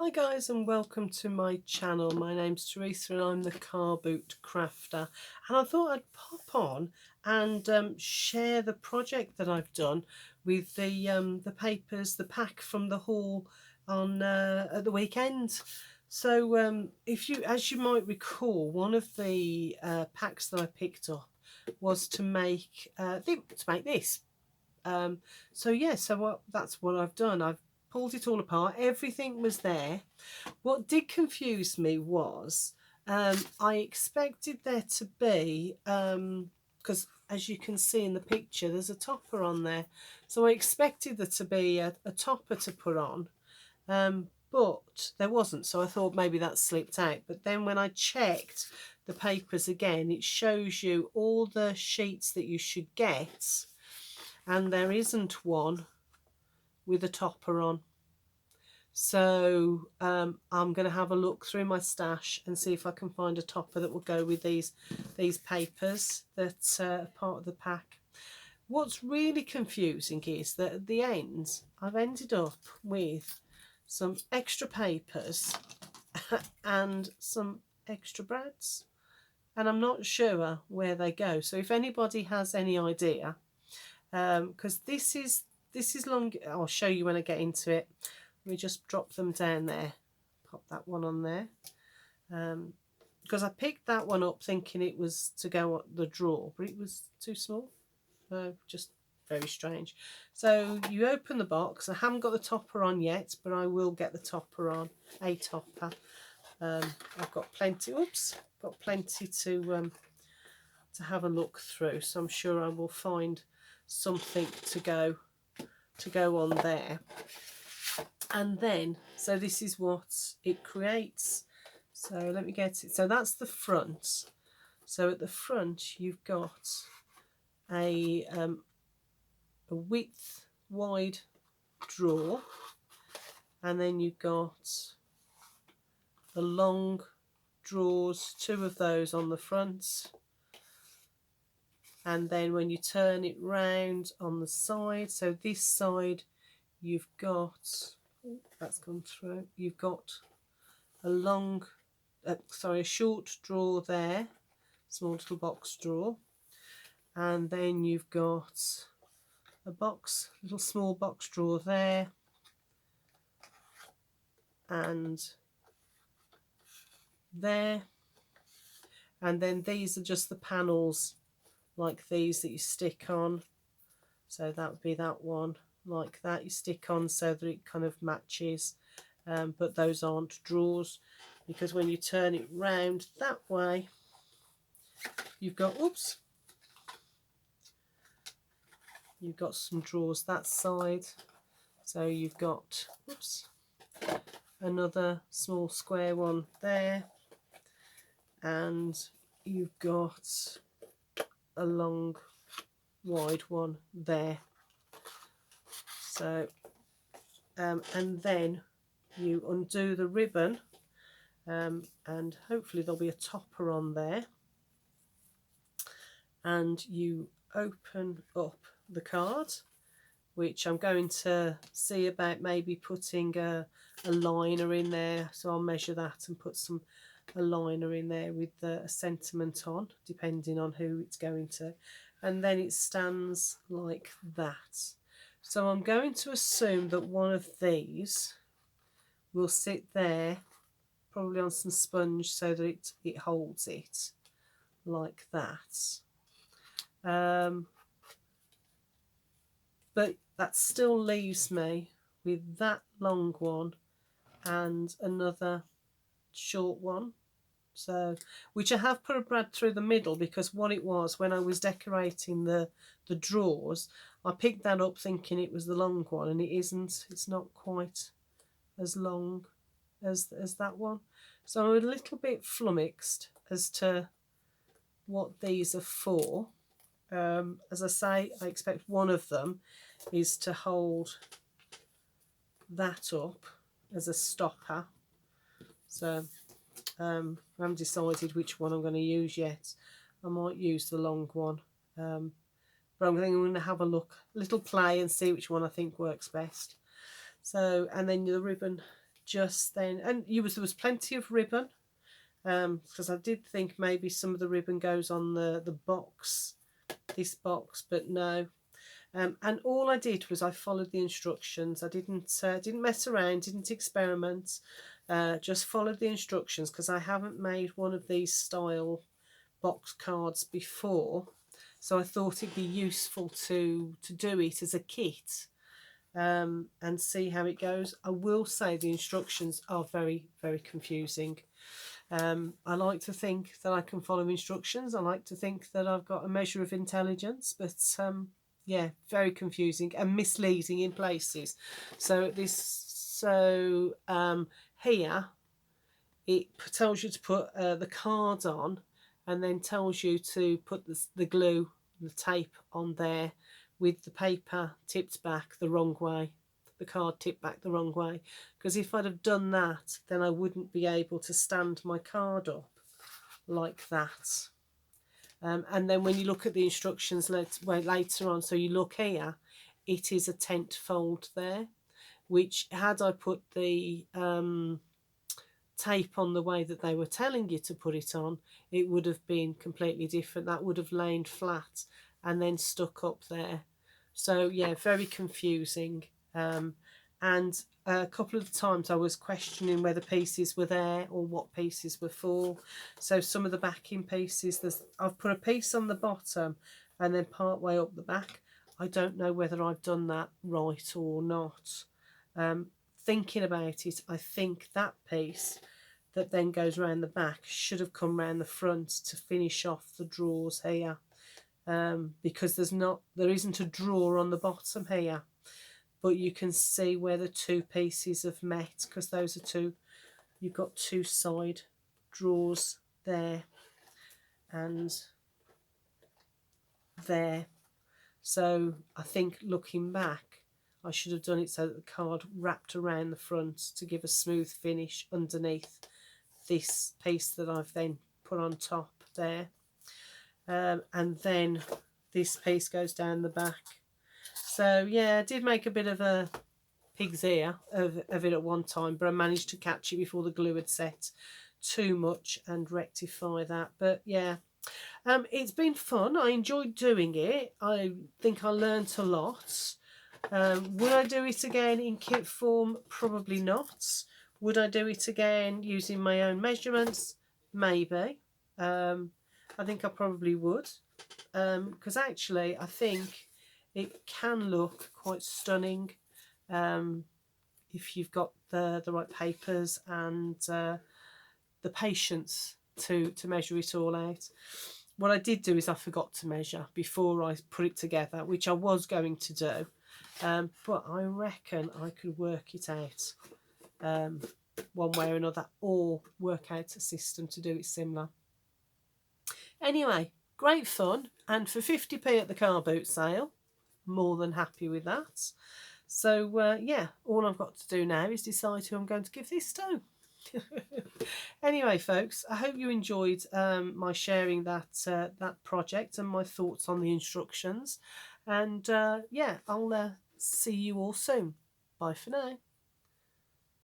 Hi guys and welcome to my channel. My name's Teresa and I'm the carboot crafter, and I thought I'd pop on and share the project that I've done with the papers, the pack from the haul on at the weekend. So as you might recall, one of the packs that I picked up was to make this. That's what I've done. I've pulled it all apart. Everything was there. What did confuse me was I expected there to be, because as you can see in the picture, there's a topper on there. So I expected there to be a topper to put on, but there wasn't. So I thought maybe that slipped out. But then when I checked the papers again, it shows you all the sheets that you should get, and there isn't one with a topper on. So I'm going to have a look through my stash and see if I can find a topper that will go with these papers that are part of the pack. What's really confusing is that at the end I've ended up with some extra papers and some extra brads, and I'm not sure where they go. So if anybody has any idea, because this is long, I'll show you when I get into it. Let me just drop them down there, pop that one on there, because I picked that one up thinking it was to go on the drawer, but it was too small. Just very strange. So you open the box. I haven't got the topper on yet, but I will get the topper on, a topper. I've got plenty. Got plenty to have a look through. So I'm sure I will find something to go on there. And then, so this is what it creates. So let me get it. So that's the front. So at the front you've got a width wide drawer, and then you've got the long drawers, two of those on the front, and then when you turn it round on the side, so this side you've got, that's gone through, you've got a short drawer there, small little box drawer, and then you've got a little small box drawer there, and there, and then these are just the panels like these that you stick on. So that would be that one, like that, you stick on so that it kind of matches, but those aren't drawers, because when you turn it round that way you've got you've got some drawers that side. So you've got another small square one there, and you've got a long wide one there. So and then you undo the ribbon, and hopefully there'll be a topper on there, and you open up the card, which I'm going to see about maybe putting a liner in there. So I'll measure that and put a liner in there with a sentiment on, depending on who it's going to, and then it stands like that. So I'm going to assume that one of these will sit there, probably on some sponge, so that it holds it like that. But that still leaves me with that long one and another short one, so which I have put a brad through the middle, because what it was, when I was decorating the drawers, I picked that up thinking it was the long one, and it isn't. It's not quite as long as that one. So I'm a little bit flummoxed as to what these are for. As I say, I expect one of them is to hold that up as a stopper. So I haven't decided which one I'm going to use yet. I might use the long one, but I'm going to have a little play and see which one I think works best. So, and then the ribbon just then, and there was plenty of ribbon, because I did think maybe some of the ribbon goes on the box, this box, but no. And all I did was I followed the instructions. I didn't mess around, didn't experiment, just followed the instructions, because I haven't made one of these style box cards before, so I thought it'd be useful to do it as a kit, and see how it goes. I will say the instructions are very, very confusing. I like to think that I can follow instructions. I like to think that I've got a measure of intelligence, but yeah, very confusing and misleading in places. So here it tells you to put the card on, and then tells you to put the glue, the tape on there, with the paper tipped back the wrong way, the card tipped back the wrong way. Because if I'd have done that, then I wouldn't be able to stand my card up like that. And then when you look at the instructions later on, so you look here, it is a tent fold there, which had I put the tape on the way that they were telling you to put it on, it would have been completely different. That would have lain flat and then stuck up there. So yeah, very confusing. And a couple of times I was questioning whether pieces were there or what pieces were for. So some of the backing pieces, I've put a piece on the bottom and then part way up the back. I don't know whether I've done that right or not. Thinking about it, I think that piece that then goes around the back should have come around the front to finish off the drawers here, because there isn't a drawer on the bottom here, but you can see where the two pieces have met, because those are two, you've got two side drawers there and there. So I think looking back, I should have done it so that the card wrapped around the front to give a smooth finish underneath this piece that I've then put on top there. And then this piece goes down the back. So yeah, I did make a bit of a pig's ear of it at one time, but I managed to catch it before the glue had set too much and rectify that. But yeah, it's been fun. I enjoyed doing it. I think I learnt a lot. Would I do it again in kit form? Probably not. Would I do it again using my own measurements? Maybe. I think I probably would, because actually I think it can look quite stunning if you've got the right papers and the patience to measure it all out. What I did do is I forgot to measure before I put it together, which I was going to do. But I reckon I could work it out one way or another, or work out a system to do it similar. Anyway, great fun, and for 50p at the car boot sale, more than happy with that. So yeah, all I've got to do now is decide who I'm going to give this to. Anyway, folks, I hope you enjoyed my sharing that project and my thoughts on the instructions. And yeah, I'll see you all soon. Bye for now.